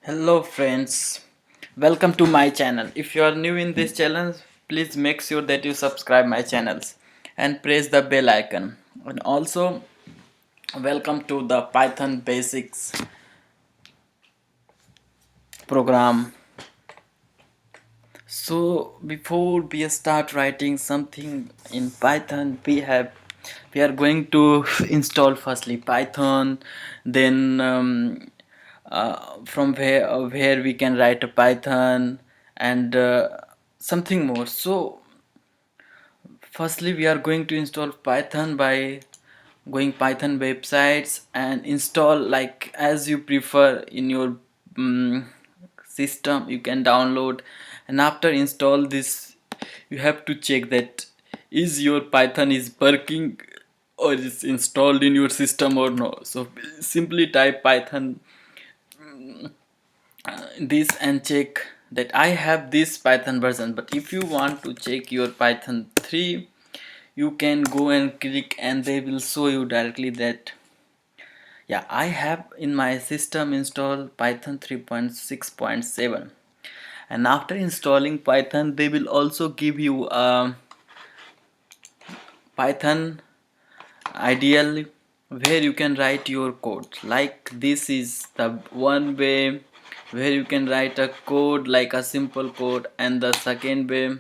Hello friends, welcome to my channel. If you are new in this channel, please make sure that you subscribe my channels and press the bell icon. And also welcome to the Python basics program. So before we start writing something in Python, we are going to install firstly Python, then from where we can write a Python and something more. So firstly we are going to install Python by going Python websites and install like as you prefer in your system. You can download, and after install this you have to check that is your Python is working or is installed in your system or no. So simply type Python this and check that I have this Python version. But if you want to check your Python 3, you can go and click and they will show you directly that yeah, I have in my system installed Python 3.6.7. And after installing Python, they will also give you a Python ideally where you can write your code. Like this is the one way where you can write a code like a simple code, and the second way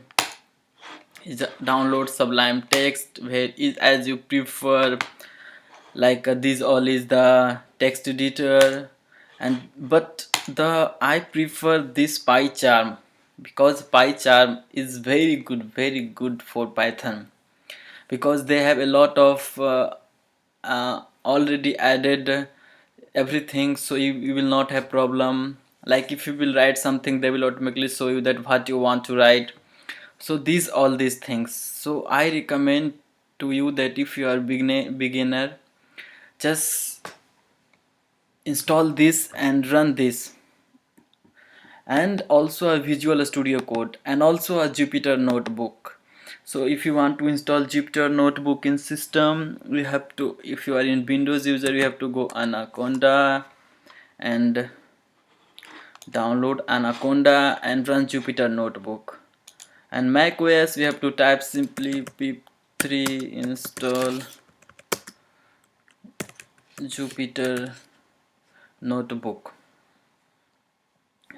is download Sublime Text where is as you prefer. Like this all is the text editor, and but the I prefer this PyCharm because PyCharm is very good for Python because they have a lot of already added everything, so you will not have problem. Like if you will write something, they will automatically show you that what you want to write. So these all these things, so I recommend to you that if you are beginner, just install this and run this, and also a Visual Studio Code and also a Jupyter notebook. So if you want to install Jupyter notebook in system, you have to, if you are in Windows user, you have to go Anaconda and download Anaconda and run Jupyter notebook. And Mac OS, we have to type simply pip3 install Jupyter notebook.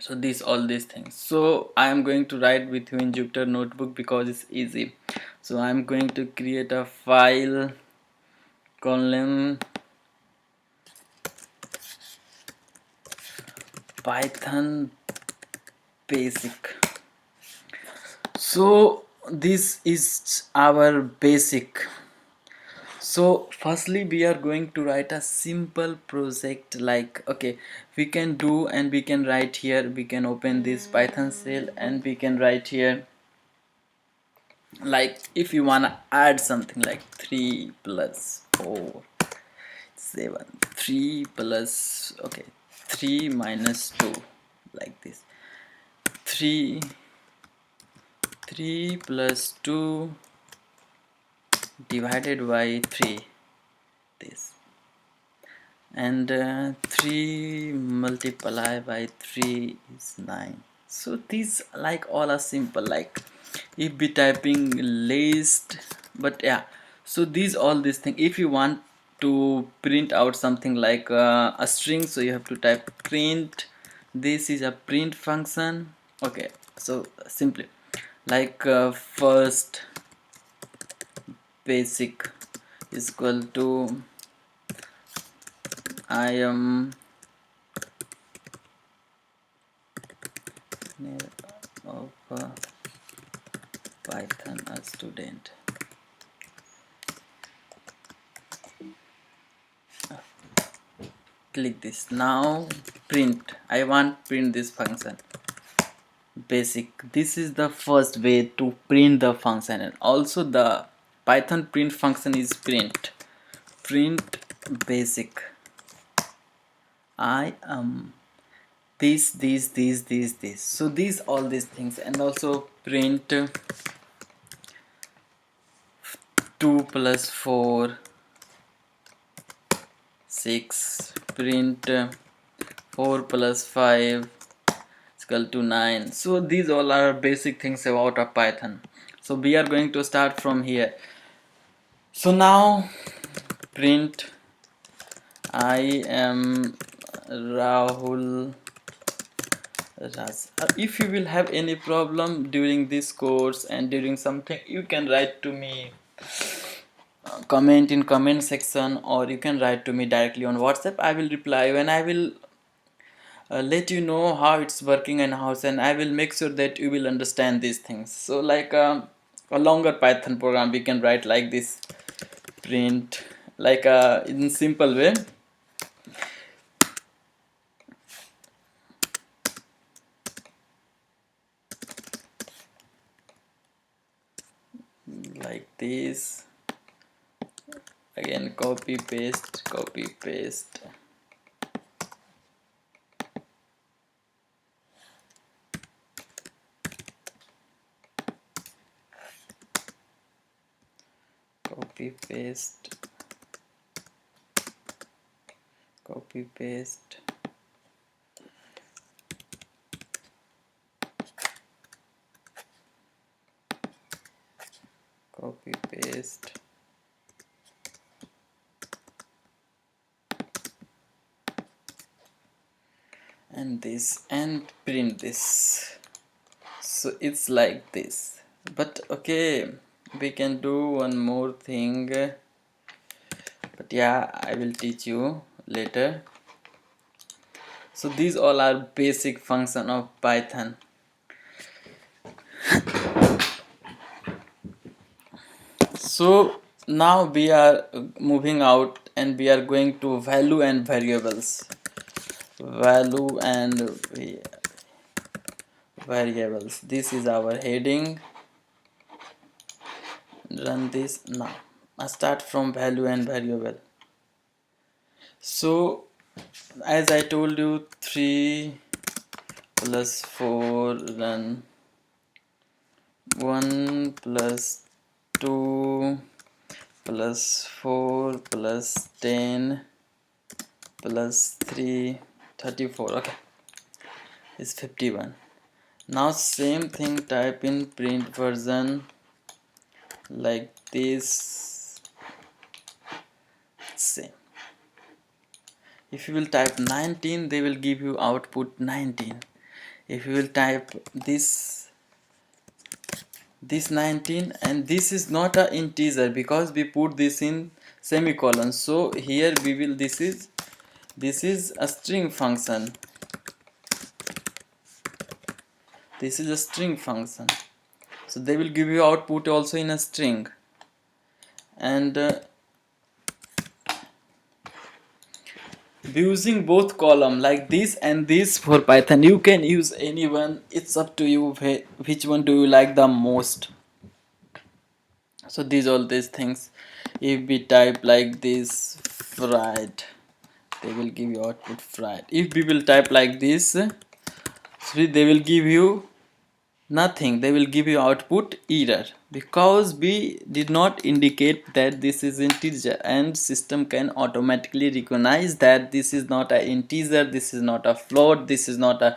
So these all these things, so I am going to write with you in Jupyter notebook because it's easy. So I'm going to create a file colon Python basic. So this is our basic. So firstly we are going to write a simple project. Like okay, we can do and we can write here, we can open this Python shell and we can write here, like if you want to add something like 3 plus 4 7 3 plus okay 3 minus 2, like this 3 3 plus 2 divided by 3, this, and 3 multiplied by 3 is 9. So these like all are simple, like if be typing list, but yeah. So these all these things, if you want to print out something like a string, so you have to type print. This is a print function. Okay, so simply like first basic is equal to I am of Python a student. Click this. Now print. I want print this function basic. This is the first way to print the function, and also the Python print function is print basic. I am this. So these all these things, and also print 2 plus 4 6, print 4 plus 5 equal to 9. So these all are basic things about a Python. So we are going to start from here. So now print I am Rahul Raj. If you will have any problem during this course and during something, you can write to me, comment in comment section, or you can write to me directly on WhatsApp. I will reply you and I will let you know how it's working and how, and I will make sure that you will understand these things. So like a longer Python program we can write like this: print, like in simple way, like this. Again, copy paste, copy paste. Copy paste, copy paste, copy paste, and this, and print this. So it's like this. But okay, we can do one more thing, but yeah, I will teach you later. So these all are basic function of Python. So now we are moving out and we are going to value and variables. Value and variables. This is our heading. Run this now. I start from value and variable. So as I told you, 3 plus 4 run 1 plus 2 plus 4 plus 10 plus 3 34. Okay, it's 51. Now same thing, type in print version like this. Same. If you will type 19, they will give you output 19. If you will type this 19, and this is not an integer because we put this in semicolon, so here we will, this is a string function. This is a string function, so they will give you output also in a string. And using both column like this and this for Python, you can use any one, it's up to you which one do you like the most. So these things, if we type like this fried, they will give you output fried. If we will type like this, they will give you nothing, they will give you output error, because we did not indicate that this is integer, and system can automatically recognize that this is not an integer, this is not a float, this is not a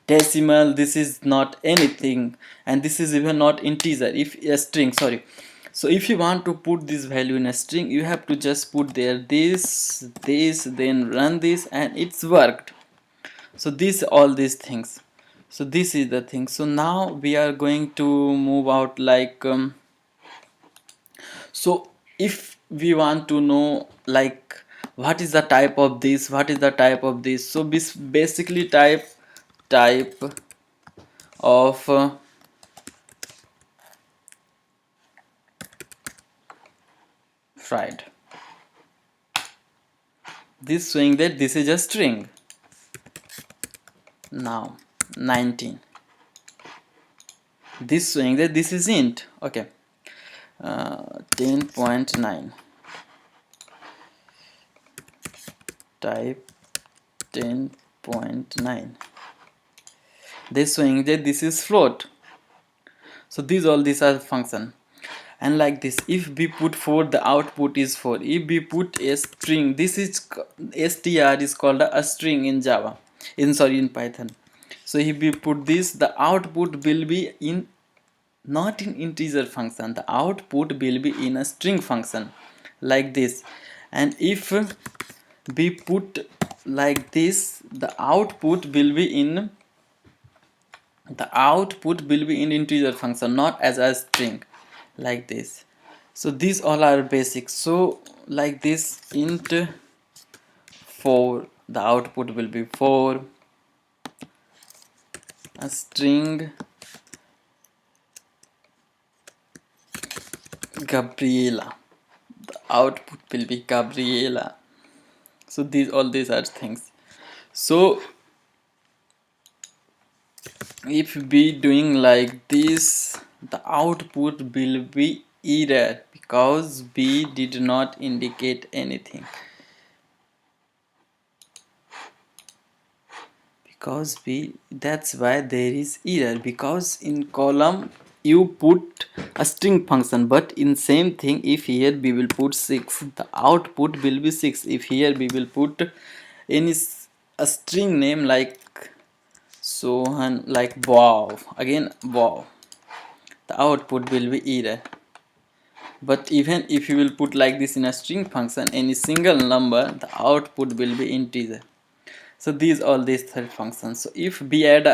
decimal, this is not anything, and this is even not integer, if a string, sorry. So if you want to put this value in a string, you have to just put there this, then run this, and it's worked. So all these things. So this is the thing. So now we are going to move out like so if we want to know like what is the type of this, what is the type of this, so basically type of fried. This showing that this is a string. Now 19, this showing that this is int. Okay, 10.9, type 10.9, this showing that this is float. So these are function. And like this, if we put 4, the output is 4. If we put a string, this is str is called a string in Java, in Python. So if we put this, the output will be in not in integer function, the output will be in a string function like this. And if we put like this, the output will be in integer function, not as a string like this. So these all are basic. So like this, int 4, the output will be 4. A string Gabriela, the output will be Gabriela. So these are things. So if we doing like this, the output will be error because we did not indicate anything. Because that's why there is error, because in column you put a string function, but in same thing, if here we will put 6, the output will be 6. If here we will put any a string name like Sohan, like wow, again wow, the output will be error. But even if you will put like this in a string function, any single number, the output will be integer. So these three functions. So if we add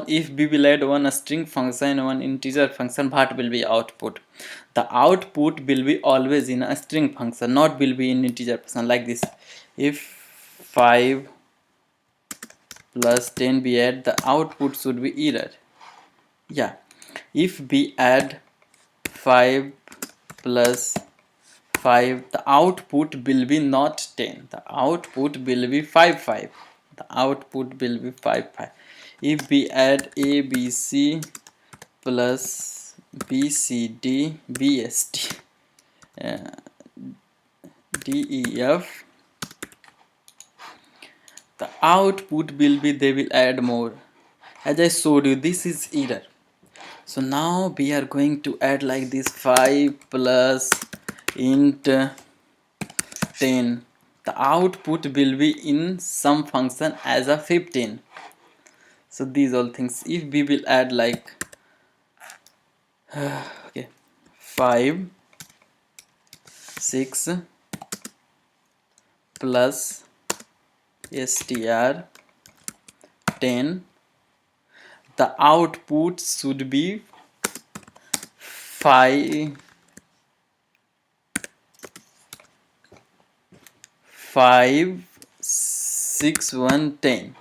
if we will add one a string function and one integer function, what will be output? The output will be always in a string function, not will be in integer function like this. If 5 plus 10 we add, the output should be error. Yeah, if we add 5 plus 5, the output will be not 10, the output will be 5. The output will be 5. If we add a b c plus b c d b s t d e f, the output will be, they will add more. As I showed you, this is error. So now we are going to add like this 5 plus int 10. The output will be in some function as a 15. So these all things. If we will add like okay, 5 6 plus str 10, the output should be 5 6 1 10.